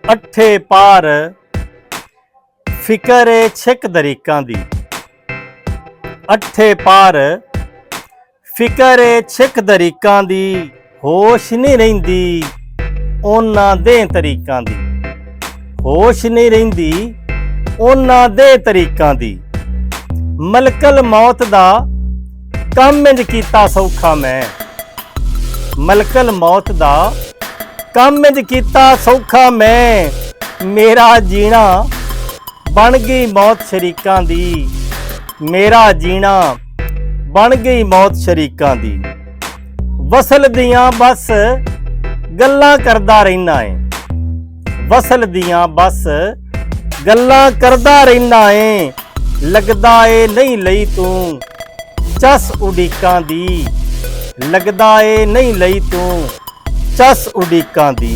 अठे पार फिकर ए छिक दरीकां दी। अठे पार फिकर ए छिक दरीकां दी, होश नहीं रहिंदी उन्हां दे तरीकां दी। होश नहीं रहिंदी उन्हां दे तरीकां दी। मलकल मौत दा कम इंज कीता सौखा मैं। मलकल मौत दा कम इंज कीता सौखा मैं, मेरा जीना बन गई मौत शरीकां दी। मेरा जीना बन गई मौत शरीकां दी। वसल दियां बस गल्लां करदा रहिना है। वसल दियां बस गल्लां करदा रहिना है। लगदा ए नहीं लई तू चस उड़ीकां दी। लगदा ए नहीं लई तू चस उड़ीकां दी।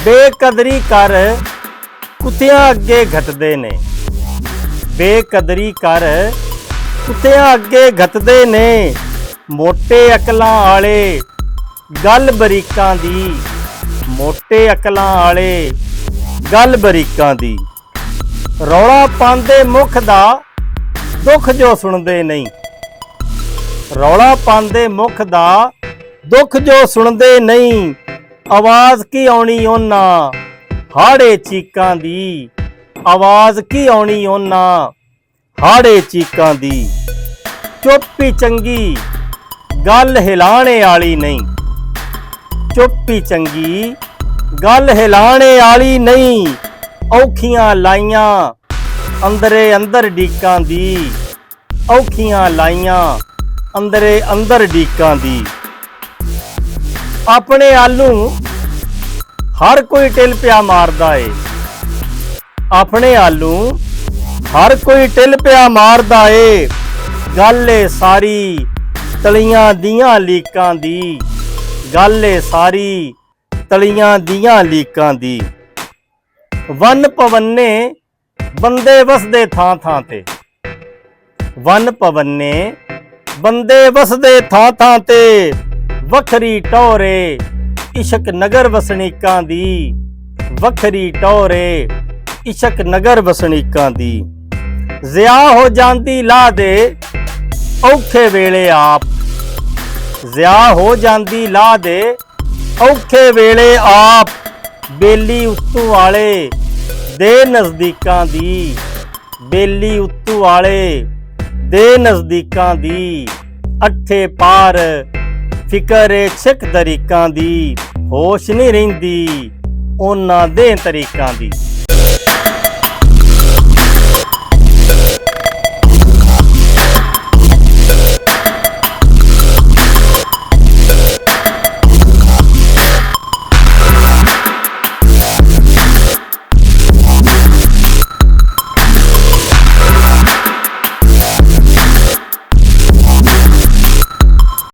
बेकदरी कर कुत्तियां अगे घटदे ने। बेकदरी कर कुत्तियां अगे घटदे ने। मोटे अकलां आले गल बरीकां दी। मोटे अकलां आले गल बरीकां दी। रौला पांदे मुख दा दुख जो सुनदे नहीं। रौला पांदे मुख दा दुख जो सुनदे नहीं। आवाज की आउणी उन्हां हाड़े चीकां दी। आवाज की आउणी उन्हां हाड़े चीकां दी। चुप ही चंगी गल हिलाणे आली नहीं। चुप ही चंगी गल हिलाणे आली नहीं। औखियां लाइयां अंदरे अंदर डीकां दी। औखियां लाइयां अंदरे अंदर डीकां दी। अपने आलू हर कोई टिल पिया मारदा है। अपने आलू हर कोई टिल पिया मारदा है। गल ए सारी तलियां दियां लीकां दी। गल ए सारी तलियां दियां लीकां दी। वन पवन्ने बंदे वसदे थां थां ते। वन पवन्ने बंदे वसदे थां थां ते। वखरी टौरे इशक नगर वसनीकां दी। वखरी टौरे इशक नगर वसनीकां दी। ज़िया हो जांदी ला दे औखे वेले आप। ज़िया हो जांदी ला दे औखे वेले आप। बेली उत्तू आले दे नज़दीकां दी। बेली उत्तू आले दे नज़दीकां दी। अठे पार फिकर ए छिक दरीकां दी, होश नहीं रहिंदी उन्हां दे तरीकां दी।